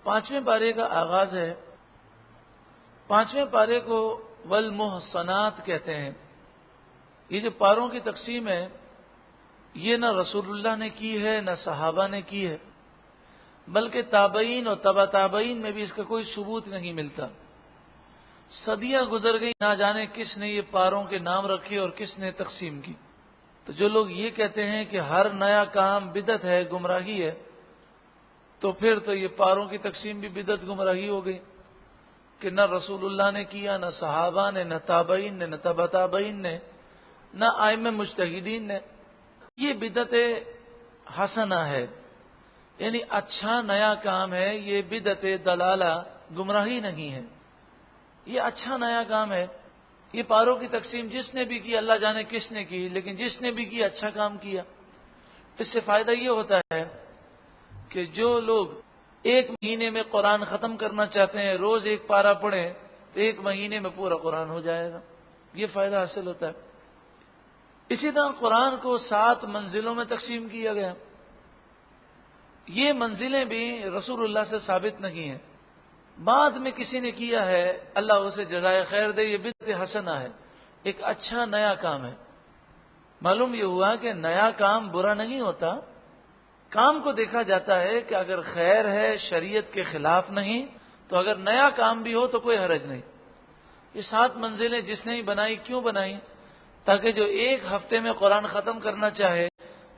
5ویں پارے کا آغاز ہے. 5ویں پارے کو والمحصنات کہتے ہیں. یہ جو پاروں کی تقسیم ہے یہ نہ رسول اللہ نے کی ہے نہ صحابہ نے کی ہے، بلکہ تابعین اور تبع تابعین میں بھی اس کا کوئی ثبوت نہیں ملتا. صدیاں گزر گئی، نہ جانے کس نے یہ پاروں کے نام رکھے اور کس نے تقسیم کی. تو جو لوگ یہ کہتے ہیں کہ ہر نیا کام بدعت ہے، گمراہی ہے، تو پھر تو یہ پاروں کی تقسیم بھی بدعت گمراہی ہو گئی کہ نہ رسول اللہ نے کیا، نہ صحابہ نے، نہ تابعین نے، نہ تبع تابعین نے، نہ ائمہ مجتہدین نے. یہ بدعت حسنہ ہے، یعنی اچھا نیا کام ہے. یہ بدعت دلالہ گمراہی نہیں ہے، یہ اچھا نیا کام ہے. یہ پاروں کی تقسیم جس نے بھی کی اللہ جانے کس نے کی، لیکن جس نے بھی کی اچھا کام کیا. اس سے فائدہ یہ ہوتا ہے کہ جو لوگ ایک مہینے میں قرآن ختم کرنا چاہتے ہیں، روز ایک پارہ پڑھیں تو ایک مہینے میں پورا قرآن ہو جائے گا. یہ فائدہ حاصل ہوتا ہے. اسی طرح قرآن کو 7 منزلوں میں تقسیم کیا گیا. یہ منزلیں بھی رسول اللہ سے ثابت نہیں ہیں، بعد میں کسی نے کیا ہے، اللہ اسے جزائے خیر دے. یہ بدعت حسنہ ہے، ایک اچھا نیا کام ہے. معلوم یہ ہوا کہ نیا کام برا نہیں ہوتا. کام کو دیکھا جاتا ہے کہ اگر خیر ہے، شریعت کے خلاف نہیں، تو اگر نیا کام بھی ہو تو کوئی حرج نہیں. یہ 7 منزلیں جس نے ہی بنائی، کیوں بنائی؟ تاکہ جو ایک ہفتے میں قرآن ختم کرنا چاہے،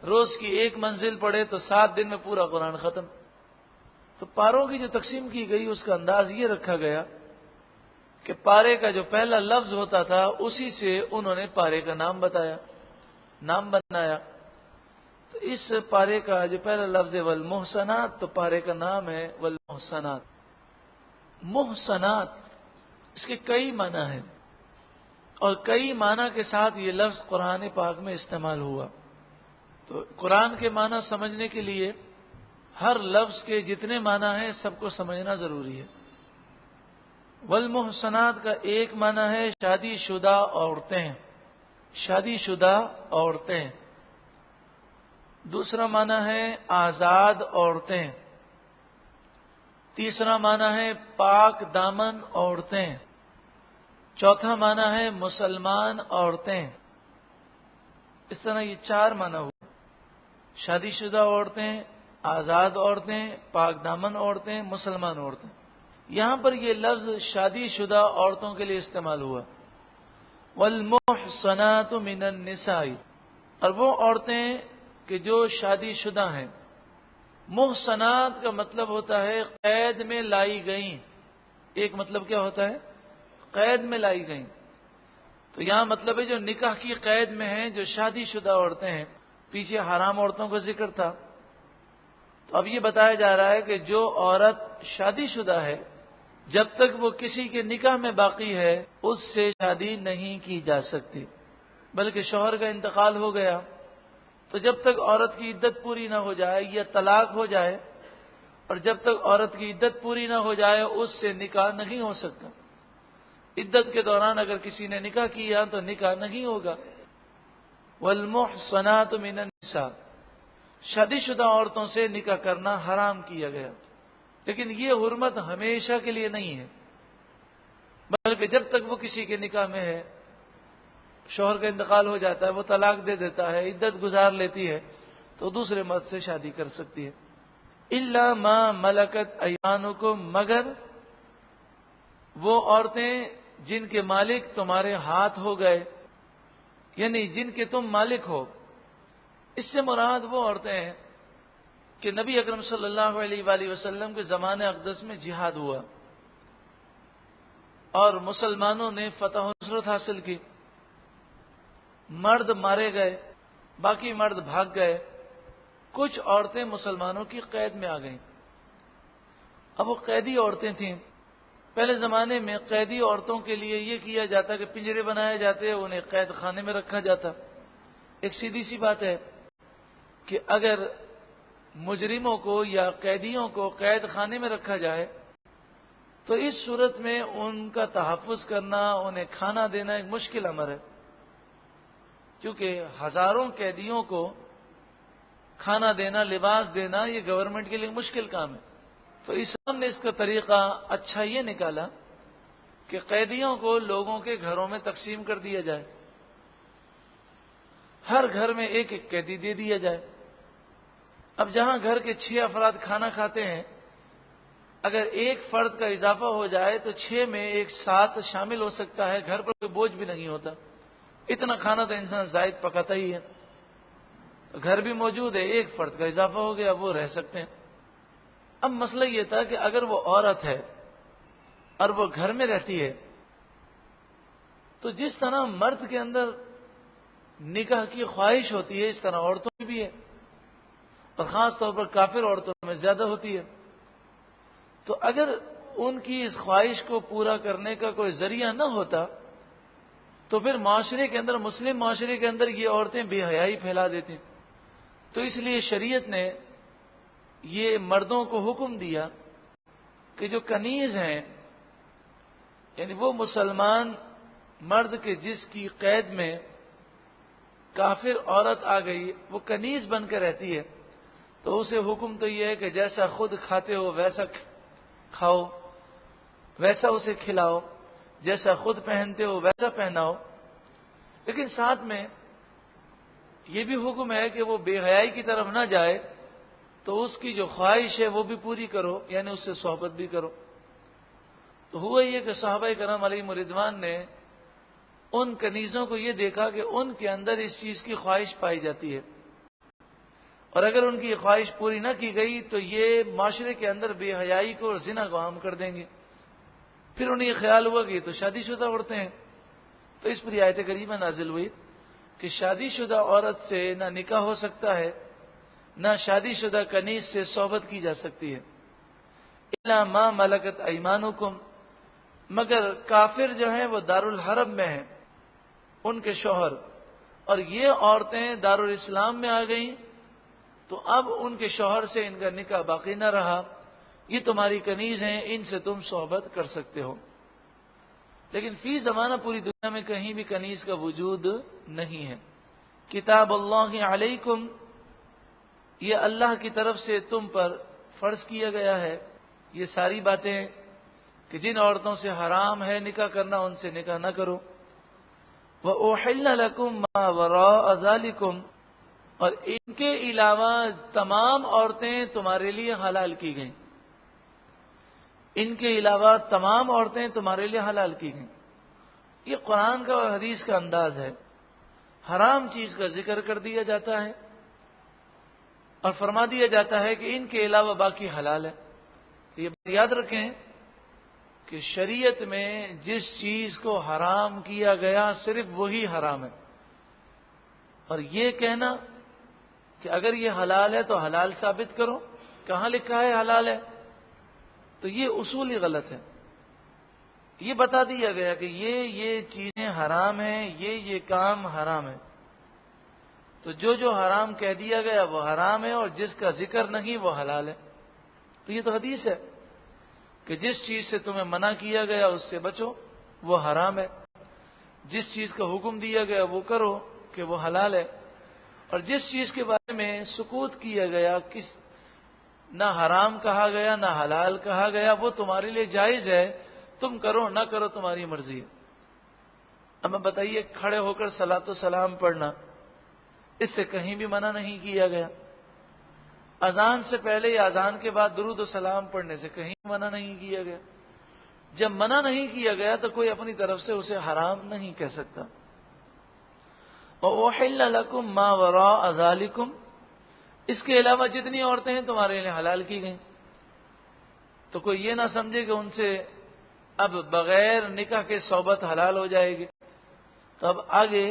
روز کی ایک منزل پڑھے تو 7 دن میں پورا قرآن ختم. تو پاروں کی جو تقسیم کی گئی اس کا انداز یہ رکھا گیا کہ پارے کا جو پہلا لفظ ہوتا تھا اسی سے انہوں نے پارے کا نام بتایا، نام بنایا. تو اس پارے کا جو پہلا لفظ ہے والمحصنات، تو پارے کا نام ہے والمحصنات. محصنات اس کے کئی معنی ہیں اور کئی معنی کے ساتھ یہ لفظ قرآن پاک میں استعمال ہوا. تو قرآن کے معنی سمجھنے کے لیے ہر لفظ کے جتنے معنی ہیں سب کو سمجھنا ضروری ہے. والمحصنات کا ایک معنی ہے شادی شدہ عورتیں، شادی شدہ عورتیں. دوسرا معنی ہے آزاد عورتیں. تیسرا معنی ہے پاک دامن عورتیں. چوتھا معنی ہے مسلمان عورتیں. اس طرح یہ 4 معنی ہوئے: شادی شدہ عورتیں، آزاد عورتیں، پاک دامن عورتیں، مسلمان عورتیں. یہاں پر یہ لفظ شادی شدہ عورتوں کے لیے استعمال ہوا. والمحصنات من النساء، اور وہ عورتیں کہ جو شادی شدہ ہیں. محصنات کا مطلب ہوتا ہے قید میں لائی گئیں. ایک مطلب کیا ہوتا ہے؟ قید میں لائی گئیں. تو یہاں مطلب ہے جو نکاح کی قید میں ہیں، جو شادی شدہ عورتیں ہیں. پیچھے حرام عورتوں کا ذکر تھا، تو اب یہ بتایا جا رہا ہے کہ جو عورت شادی شدہ ہے جب تک وہ کسی کے نکاح میں باقی ہے اس سے شادی نہیں کی جا سکتی، بلکہ شوہر کا انتقال ہو گیا تو جب تک عورت کی عدت پوری نہ ہو جائے یا طلاق ہو جائے، اور جب تک عورت کی عدت پوری نہ ہو جائے اس سے نکاح نہیں ہو سکتا. عدت کے دوران اگر کسی نے نکاح کیا تو نکاح نہیں ہوگا. والمحصنات من النساء، شادی شدہ عورتوں سے نکاح کرنا حرام کیا گیا. لیکن یہ حرمت ہمیشہ کے لیے نہیں ہے، بلکہ جب تک وہ کسی کے نکاح میں ہے، شوہر کا انتقال ہو جاتا ہے، وہ طلاق دے دیتا ہے، عدت گزار لیتی ہے، تو دوسرے مرد سے شادی کر سکتی ہے. الا ما ملکت ایمانکم، مگر وہ عورتیں جن کے مالک تمہارے ہاتھ ہو گئے، یعنی جن کے تم مالک ہو. اس سے مراد وہ عورتیں ہیں کہ نبی اکرم صلی اللہ علیہ وآلہ وسلم کے زمانے اقدس میں جہاد ہوا اور مسلمانوں نے فتح و نصرت حاصل کی. مرد مارے گئے، باقی مرد بھاگ گئے. کچھ عورتیں مسلمانوں کی قید میں آ گئیں. اب وہ قیدی عورتیں تھیں. پہلے زمانے میں قیدی عورتوں کے لیے یہ کیا جاتا کہ پنجرے بنائے جاتے، انہیں قید خانے میں رکھا جاتا. ایک سیدھی سی بات ہے کہ اگر مجرموں کو یا قیدیوں کو قید خانے میں رکھا جائے تو اس صورت میں ان کا تحفظ کرنا، انہیں کھانا دینا ایک مشکل امر ہے، کیونکہ ہزاروں قیدیوں کو کھانا دینا، لباس دینا یہ گورنمنٹ کے لیے مشکل کام ہے. تو اسلام نے اس کا طریقہ اچھا یہ نکالا کہ قیدیوں کو لوگوں کے گھروں میں تقسیم کر دیا جائے، ہر گھر میں ایک ایک قیدی دے دیا جائے۔ اب جہاں گھر کے 6 افراد کھانا کھاتے ہیں، اگر ایک فرد کا اضافہ ہو جائے تو 6 میں ایک 7 شامل ہو سکتا ہے، گھر پر کوئی بوجھ بھی نہیں ہوتا۔ اتنا کھانا تو انسان زائد پکاتا ہی ہے، گھر بھی موجود ہے، ایک فرد کا اضافہ ہو گیا، وہ رہ سکتے ہیں۔ اب مسئلہ یہ تھا کہ اگر وہ عورت ہے اور وہ گھر میں رہتی ہے تو جس طرح مرد کے اندر نکاح کی خواہش ہوتی ہے اس طرح عورتوں میں بھی ہے، اور خاص طور پر کافر عورتوں میں زیادہ ہوتی ہے۔ تو اگر ان کی اس خواہش کو پورا کرنے کا کوئی ذریعہ نہ ہوتا تو پھر معاشرے کے اندر، مسلم معاشرے کے اندر یہ عورتیں بے حیائی پھیلا دیتی۔ تو اس لیے شریعت نے یہ مردوں کو حکم دیا کہ جو کنیز ہیں، یعنی وہ مسلمان مرد کے جس کی قید میں کافر عورت آ گئی، وہ کنیز بن کے رہتی ہے، تو اسے حکم تو یہ ہے کہ جیسا خود کھاتے ہو ویسا کھاؤ، ویسا اسے کھلاؤ، جیسا خود پہنتے ہو ویسا پہناؤ۔ لیکن ساتھ میں یہ بھی حکم ہے کہ وہ بے حیائی کی طرف نہ جائے، تو اس کی جو خواہش ہے وہ بھی پوری کرو، یعنی اس سے صحبت بھی کرو۔ تو ہوا یہ کہ صحابہ کرام علیہم رضوان نے ان کنیزوں کو یہ دیکھا کہ ان کے اندر اس چیز کی خواہش پائی جاتی ہے، اور اگر ان کی خواہش پوری نہ کی گئی تو یہ معاشرے کے اندر بے حیائی کو اور زنا کو عام کر دیں گے۔ پھر انہیں یہ خیال ہوا کہ یہ تو شادی شدہ عورتیں ہیں، تو اس پر یہ آیت کریمہ نازل ہوئی کہ شادی شدہ عورت سے نہ نکاح ہو سکتا ہے، نہ شادی شدہ کنیز سے صحبت کی جا سکتی ہے، الا ما ملکت ایمانکم، مگر کافر جو ہیں وہ دارالحرب میں ہیں، ان کے شوہر، اور یہ عورتیں دارالاسلام میں آ گئیں تو اب ان کے شوہر سے ان کا نکاح باقی نہ رہا، یہ تمہاری کنیز ہیں، ان سے تم صحبت کر سکتے ہو۔ لیکن فی زمانہ پوری دنیا میں کہیں بھی کنیز کا وجود نہیں ہے۔ کتاب اللہ علیکم، یہ اللہ کی طرف سے تم پر فرض کیا گیا ہے، یہ ساری باتیں کہ جن عورتوں سے حرام ہے نکاح کرنا ان سے نکاح نہ کرو۔ وَأُحِلَّ لَكُم مَّا وَرَاءَ ذَلِكُمْ، اور ان کے علاوہ تمام عورتیں تمہارے لیے حلال کی گئیں، ان کے علاوہ تمام عورتیں تمہارے لیے حلال کی گئیں۔ یہ قرآن کا اور حدیث کا انداز ہے، حرام چیز کا ذکر کر دیا جاتا ہے اور فرما دیا جاتا ہے کہ ان کے علاوہ باقی حلال ہے۔ یہ بات یاد رکھیں کہ شریعت میں جس چیز کو حرام کیا گیا صرف وہی حرام ہے، اور یہ کہنا کہ اگر یہ حلال ہے تو حلال ثابت کرو، کہاں لکھا ہے حلال ہے، تو یہ اصول ہی غلط ہے۔ یہ بتا دیا گیا کہ یہ چیزیں حرام ہیں، یہ کام حرام ہے، تو جو حرام کہہ دیا گیا وہ حرام ہے، اور جس کا ذکر نہیں وہ حلال ہے۔ تو یہ تو حدیث ہے کہ جس چیز سے تمہیں منع کیا گیا اس سے بچو، وہ حرام ہے، جس چیز کا حکم دیا گیا وہ کرو کہ وہ حلال ہے، اور جس چیز کے بارے میں سکوت کیا گیا، نہ حرام کہا گیا نہ حلال کہا گیا، وہ تمہارے لیے جائز ہے، تم کرو نہ کرو تمہاری مرضی ہے۔ اب بتائیے، کھڑے ہو کر صلاۃ و سلام پڑھنا، اس سے کہیں بھی منع نہیں کیا گیا۔ اذان سے پہلے یا اذان کے بعد درود و سلام پڑھنے سے کہیں منع نہیں کیا گیا۔ جب منع نہیں کیا گیا تو کوئی اپنی طرف سے اسے حرام نہیں کہہ سکتا۔ وَأُحِلَّ لَكُم مَّا وَرَاءَ ذَلِكُمْ، اس کے علاوہ جتنی عورتیں ہیں تمہارے لیے حلال کی گئیں۔ تو کوئی یہ نہ سمجھے کہ ان سے اب بغیر نکاح کے صحبت حلال ہو جائے گی، تو اب آگے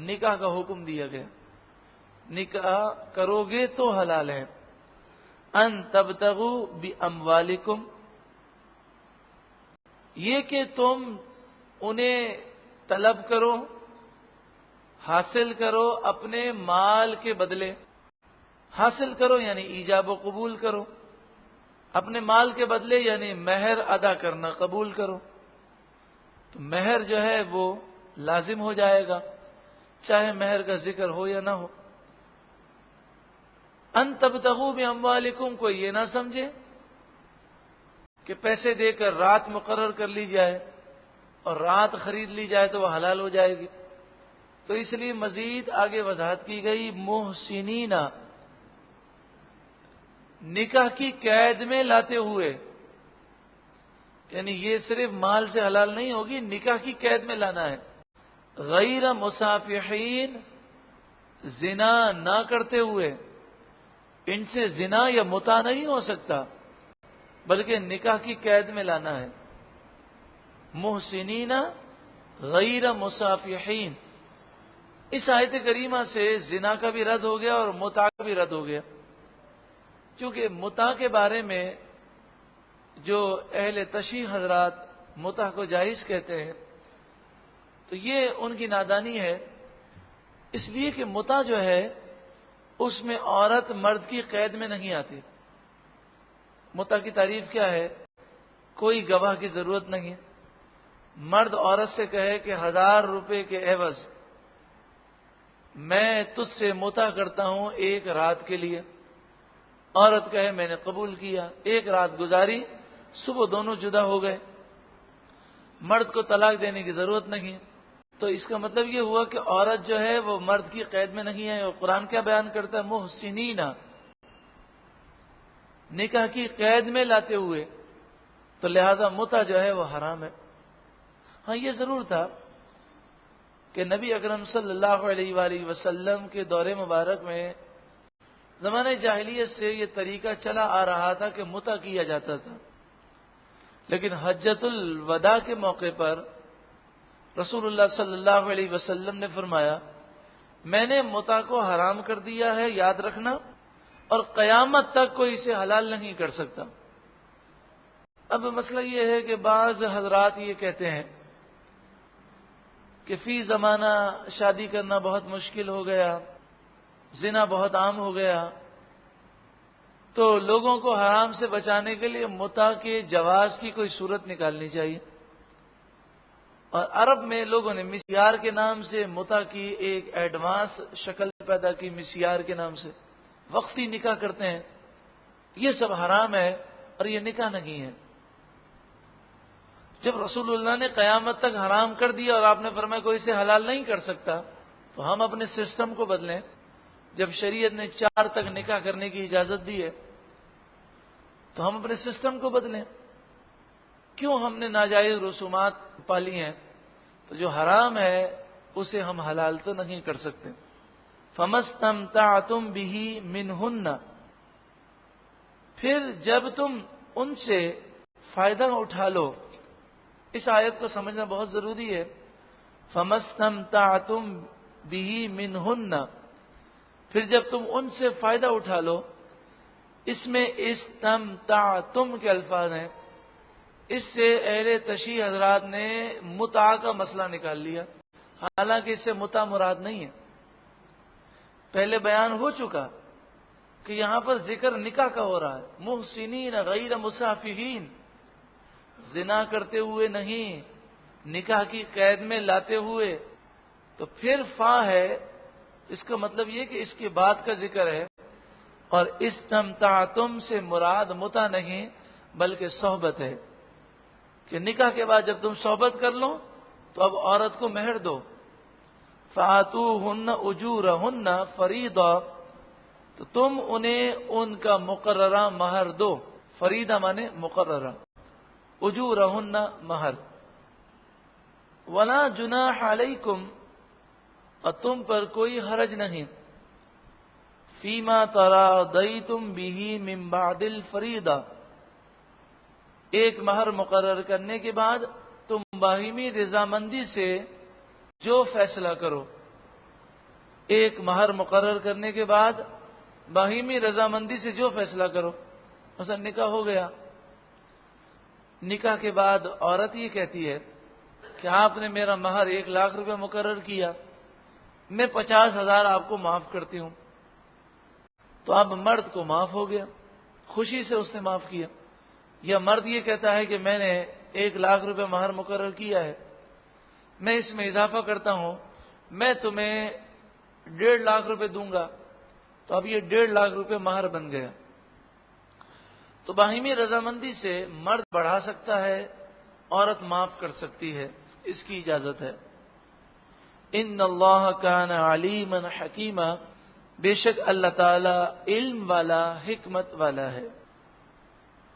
نکاح کا حکم دیا گیا، نکاح کرو گے تو حلال ہے۔ ان تبتغوا باموالکم، یہ کہ تم انہیں طلب کرو، حاصل کرو اپنے مال کے بدلے، حاصل کرو یعنی ایجاب و قبول کرو، اپنے مال کے بدلے یعنی مہر ادا کرنا قبول کرو۔ تو مہر جو ہے وہ لازم ہو جائے گا، چاہے مہر کا ذکر ہو یا نہ ہو۔ ان تبتغوا باموالکم، کوئی یہ نہ سمجھے کہ پیسے دے کر رات مقرر کر لی جائے اور رات خرید لی جائے تو وہ حلال ہو جائے گی. تو اس لیے مزید آگے وضاحت کی گئی محسنین، نکاح کی قید میں لاتے ہوئے، یعنی یہ صرف مال سے حلال نہیں ہوگی، نکاح کی قید میں لانا ہے. غیر مصافحین، زنا نہ کرتے ہوئے، ان سے زنا یا متع نہیں ہو سکتا بلکہ نکاح کی قید میں لانا ہے. محسنین غیر مصافحین، اس آیت کریمہ سے زنا کا بھی رد ہو گیا اور متع کا بھی رد ہو گیا. کیونکہ متع کے بارے میں جو اہل تشیع حضرات متع کو جائز کہتے ہیں تو یہ ان کی نادانی ہے، اس لیے کہ متع جو ہے اس میں عورت مرد کی قید میں نہیں آتی. متع کی تعریف کیا ہے؟ کوئی گواہ کی ضرورت نہیں ہے. مرد عورت سے کہے کہ 1000 روپے کے عوض میں تجھ سے متع کرتا ہوں ایک رات کے لیے. عورت کہے میں نے قبول کیا، ایک رات گزاری، صبح دونوں جدا ہو گئے، مرد کو طلاق دینے کی ضرورت نہیں. تو اس کا مطلب یہ ہوا کہ عورت جو ہے وہ مرد کی قید میں نہیں ہے. اور قرآن کیا بیان کرتا ہے؟ محسنین، نکاح کی قید میں لاتے ہوئے. تو لہذا متع جو ہے وہ حرام ہے. ہاں یہ ضرور تھا کہ نبی اکرم صلی اللہ علیہ وآلہ وسلم کے دور مبارک میں زمانہ جاہلیت سے یہ طریقہ چلا آ رہا تھا کہ متع کیا جاتا تھا، لیکن حجۃ الوداع کے موقع پر رسول اللہ صلی اللہ علیہ وسلم نے فرمایا میں نے متع کو حرام کر دیا ہے، یاد رکھنا، اور قیامت تک کوئی اسے حلال نہیں کر سکتا. اب مسئلہ یہ ہے کہ بعض حضرات یہ کہتے ہیں کہ فی زمانہ شادی کرنا بہت مشکل ہو گیا، زنا بہت عام ہو گیا، تو لوگوں کو حرام سے بچانے کے لیے متع کے جواز کی کوئی صورت نکالنی چاہیے. اور عرب میں لوگوں نے مسیار کے نام سے متع کی ایک ایڈوانس شکل پیدا کی، مسیار کے نام سے وقتی نکاح کرتے ہیں. یہ سب حرام ہے اور یہ نکاح نہیں ہے. جب رسول اللہ نے قیامت تک حرام کر دیا اور آپ نے فرمایا کوئی اسے حلال نہیں کر سکتا، تو ہم اپنے سسٹم کو بدلیں. جب شریعت نے 4 تک نکاح کرنے کی اجازت دی ہے تو ہم اپنے سسٹم کو بدلیں. کیوں ہم نے ناجائز رسومات پالی ہیں؟ تو جو حرام ہے اسے ہم حلال تو نہیں کر سکتے. فَمَسْتَمْتَعْتُمْ بِهِ مِنْهُنَّ، پھر جب تم ان سے فائدہ اٹھا لو. اس آیت کو سمجھنا بہت ضروری ہے. فَمَسْتَمْتَعْتُمْ بِهِ مِنْهُنَّ، پھر جب تم ان سے فائدہ اٹھا لو. اس میں استمتعتم کے الفاظ ہیں. اس سے اہل تشیع حضرات نے متع کا مسئلہ نکال لیا، حالانکہ اس سے متع مراد نہیں ہے. پہلے بیان ہو چکا کہ یہاں پر ذکر نکاح کا ہو رہا ہے. محسنین غیر مصافحین، زنا کرتے ہوئے نہیں، نکاح کی قید میں لاتے ہوئے. تو پھر فا ہے، اس کا مطلب یہ کہ اس کے بعد کا ذکر ہے. اور استمتعتم سے مراد متع نہیں بلکہ صحبت ہے، کہ نکاح کے بعد جب تم صحبت کر لو تو اب عورت کو مہر دو. فآتوہن اجورہن فریضہ، تو تم انہیں ان کا مقررہ مہر دو. فریضہ مانے مقررہ، اجورہن مہر. ولا جناح علیکم، اور تم پر کوئی حرج نہیں. فیما تراضیتم بہ من بعد الفریضہ، ایک مہر مقرر کرنے کے بعد تم باہمی رضامندی سے جو فیصلہ کرو. ایک مہر مقرر کرنے کے بعد باہمی رضامندی سے جو فیصلہ کرو. مثلا نکاح ہو گیا، نکاح کے بعد عورت یہ کہتی ہے کہ آپ نے میرا مہر 1,00,000 روپے مقرر کیا، میں 50,000 آپ کو معاف کرتی ہوں. تو اب مرد کو معاف ہو گیا، خوشی سے اس نے معاف کیا. یا مرد یہ کہتا ہے کہ میں نے 1,00,000 روپے مہر مقرر کیا ہے، میں اس میں اضافہ کرتا ہوں، میں تمہیں 1,50,000 روپے دوں گا. تو اب یہ 1,50,000 روپے مہر بن گیا. تو باہمی رضامندی سے مرد بڑھا سکتا ہے، عورت معاف کر سکتی ہے، اس کی اجازت ہے۔ ان اللہ کان علیما حکیما، بے شک اللہ تعالی علم والا، حکمت والا ہے۔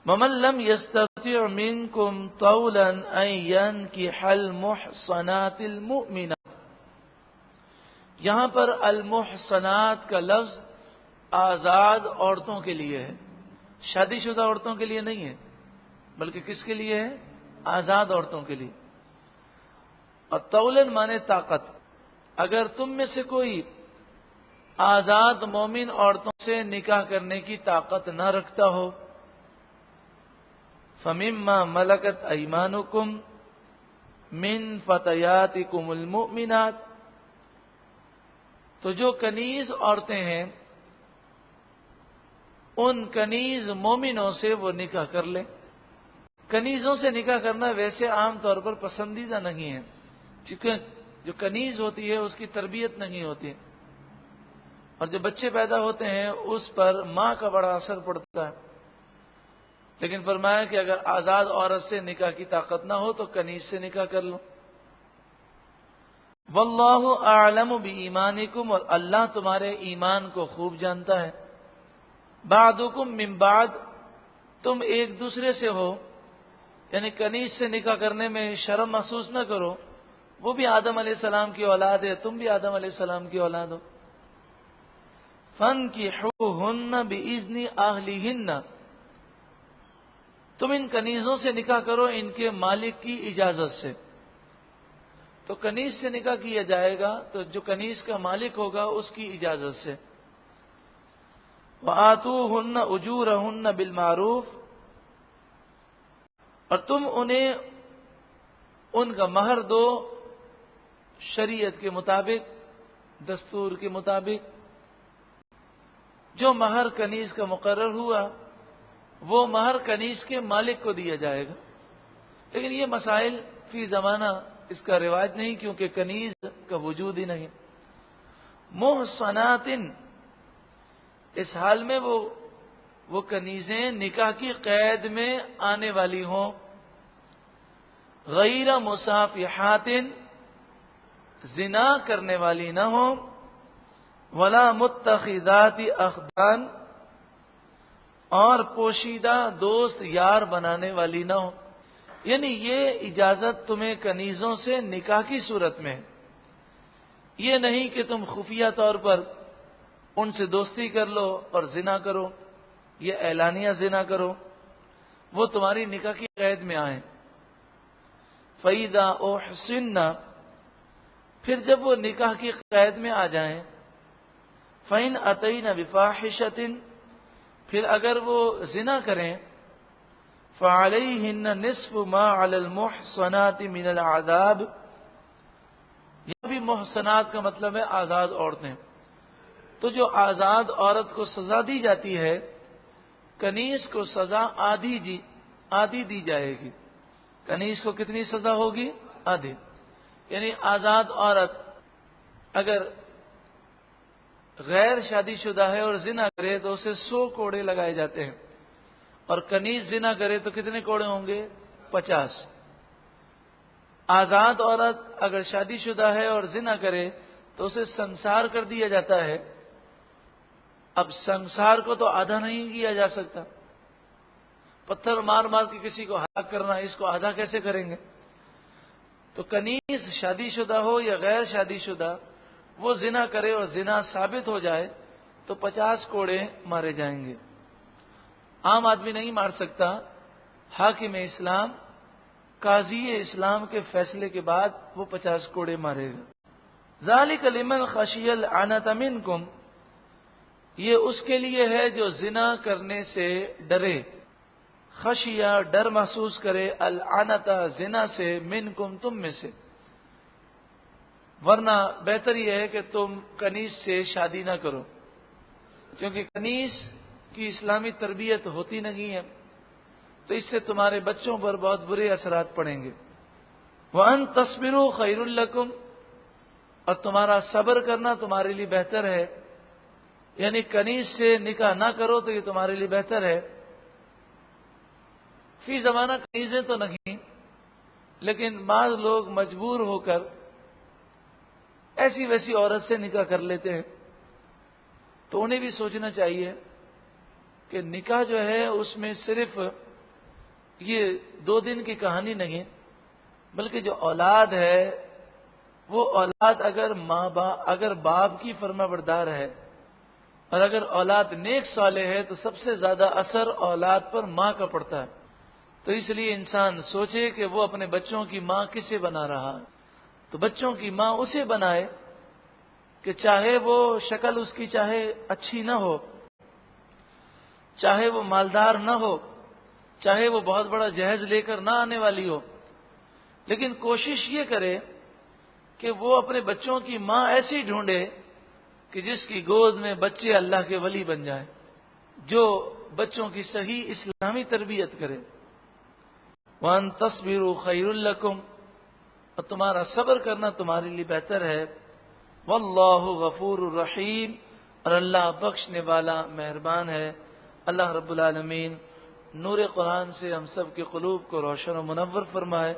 ومن لم يستطع منكم طولا ان ينكح المحصنات المؤمنات، یہاں پر المحصنات کا لفظ آزاد عورتوں کے لیے ہے، شادی شدہ عورتوں کے لیے نہیں ہے، بلکہ کس کے لیے ہے؟ آزاد عورتوں کے لیے۔ اور طولن مانے طاقت، اگر تم میں سے کوئی آزاد مومن عورتوں سے نکاح کرنے کی طاقت نہ رکھتا ہو، فَمِمَّا مَلَكَتْ أَيْمَانُكُمْ مِنْ فَتَيَاتِكُمُ الْمُؤْمِنَاتِ، تو جو کنیز عورتیں ہیں ان کنیز مومنوں سے وہ نکاح کر لیں۔ کنیزوں سے نکاح کرنا ویسے عام طور پر پسندیدہ نہیں ہے، کیونکہ جو کنیز ہوتی ہے اس کی تربیت نہیں ہوتی، اور جو بچے پیدا ہوتے ہیں اس پر ماں کا بڑا اثر پڑتا ہے۔ لیکن فرمایا کہ اگر آزاد عورت سے نکاح کی طاقت نہ ہو تو کنیز سے نکاح کر لو۔ واللہ اعلم بایمانکم، اور اللہ تمہارے ایمان کو خوب جانتا ہے۔ بعضکم من بعض، تم ایک دوسرے سے ہو، یعنی کنیز سے نکاح کرنے میں شرم محسوس نہ کرو، وہ بھی آدم علیہ السلام کی اولاد ہے، تم بھی آدم علیہ السلام کی اولاد ہو۔ فَانْكِحُوهُنَّ بِإِذْنِ أَهْلِهِنَّ، تم ان کنیزوں سے نکاح کرو ان کے مالک کی اجازت سے۔ تو کنیز سے نکاح کیا جائے گا تو جو کنیز کا مالک ہوگا اس کی اجازت سے۔ وَآتُوهُنَّ أُجُورَهُنَّ بِالْمَعْرُوفِ، اور تم انہیں ان کا مہر دو شریعت کے مطابق، دستور کے مطابق۔ جو مہر کنیز کا مقرر ہوا وہ مہر کنیز کے مالک کو دیا جائے گا۔ لیکن یہ مسائل فی زمانہ اس کا رواج نہیں، کیونکہ کنیز کا وجود ہی نہیں۔ محصنات، اس حال میں وہ کنیزیں نکاح کی قید میں آنے والی ہوں، غیر مصافحات، زنا کرنے والی نہ ہوں، ولا متخذات اخدان، اور پوشیدہ دوست یار بنانے والی نہ ہو۔ یعنی یہ اجازت تمہیں کنیزوں سے نکاح کی صورت میں ہے، یہ نہیں کہ تم خفیہ طور پر ان سے دوستی کر لو اور زنا کرو، یہ اعلانیہ زنا کرو، وہ تمہاری نکاح کی قید میں آئیں۔ فَإِذَا أُحْصِنَّ، پھر جب وہ نکاح کی قید میں آ جائیں، فَإِنْ أَتَيْنَ بِفَاحِشَةٍ، پھر اگر وہ زنا کریں، فَعَلَيْهِنَّ نِصْفُ مَا عَلَى الْمُحْصَنَاتِ مِنَ الْعَذَابِ، یہ بھی محصنات کا مطلب ہے آزاد عورتیں۔ تو جو آزاد عورت کو سزا دی جاتی ہے، کنیز کو سزا آدھی دی جائے گی۔ کنیز کو کتنی سزا ہوگی؟ آدھی۔ یعنی آزاد عورت اگر غیر شادی شدہ ہے اور زنا کرے تو اسے 100 کوڑے لگائے جاتے ہیں، اور کنیز زنا کرے تو کتنے کوڑے ہوں گے؟ 50۔ آزاد عورت اگر شادی شدہ ہے اور زنا کرے تو اسے سنسار کر دیا جاتا ہے۔ اب سنسار کو تو آدھا نہیں کیا جا سکتا، پتھر مار مار کے کسی کو ہلاک کرنا، اس کو آدھا کیسے کریں گے؟ تو کنیز شادی شدہ ہو یا غیر شادی شدہ، وہ زنا کرے اور زنا ثابت ہو جائے تو 50 کوڑے مارے جائیں گے۔ عام آدمی نہیں مار سکتا، حاکم اسلام، قاضی اسلام کے فیصلے کے بعد وہ 50 کوڑے مارے گا۔ ذالک لمن خشی العنت منکم، یہ اس کے لیے ہے جو زنا کرنے سے ڈرے، خشیہ ڈر محسوس کرے، العنت زنا سے، منکم تم میں سے۔ ورنہ بہتر یہ ہے کہ تم کنیز سے شادی نہ کرو، کیونکہ کنیز کی اسلامی تربیت ہوتی نہیں ہے، تو اس سے تمہارے بچوں پر بہت برے اثرات پڑیں گے۔ وَأَن تَصْبِرُوا خَيْرٌ لَكُمْ، اور تمہارا صبر کرنا تمہارے لیے بہتر ہے، یعنی کنیز سے نکاح نہ کرو تو یہ تمہارے لیے بہتر ہے۔ فی زمانہ کنیزیں تو نہیں، لیکن بعض لوگ مجبور ہو کر ایسی ویسی عورت سے نکاح کر لیتے ہیں، تو انہیں بھی سوچنا چاہیے کہ نکاح جو ہے اس میں صرف یہ 2 دن کی کہانی نہیں، بلکہ جو اولاد ہے وہ اولاد اگر باپ کی فرما بردار ہے اور اگر اولاد نیک صالح ہے تو سب سے زیادہ اثر اولاد پر ماں کا پڑتا ہے۔ تو اس لیے انسان سوچے کہ وہ اپنے بچوں کی ماں کسے بنا رہا ہے، تو بچوں کی ماں اسے بنائے کہ چاہے وہ شکل اس کی چاہے اچھی نہ ہو، چاہے وہ مالدار نہ ہو، چاہے وہ بہت بڑا جہیز لے کر نہ آنے والی ہو، لیکن کوشش یہ کرے کہ وہ اپنے بچوں کی ماں ایسی ڈھونڈے کہ جس کی گود میں بچے اللہ کے ولی بن جائیں، جو بچوں کی صحیح اسلامی تربیت کرے۔ وَأَن تَصْبِرُوا خَيْرٌ لَكُمْ، اور تمہارا صبر کرنا تمہارے لیے بہتر ہے۔ وَاللَّهُ غَفُورٌ رَحِيمٌ، اور اللہ بخشنے والا مہربان ہے۔ اللہ رب العالمین نور قرآن سے ہم سب کے قلوب کو روشن و منور فرمائے۔